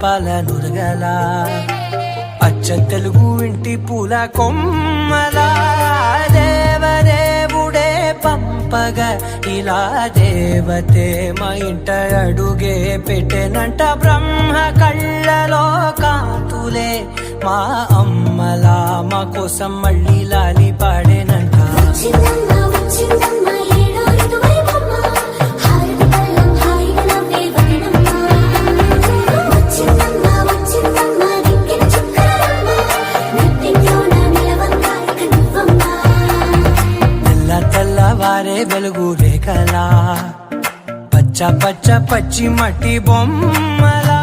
పాల నురగల అచ్చ తెలుగు ఇంటి పూల కొమ్మల దేవదేవుడే పంపగ ఇలా దేవతే మా ఇంట అడుగే పెట్టెనంట బ్రహ్మ కళ్ళలో కాతులే మా అమ్మలా మా కోసం మళ్ళీ లాలి పాడేనంట. తెల్లవారే వెలుగు రేఖలా పచ్చ పచ్చ పచ్చి మట్టి బొమ్మలా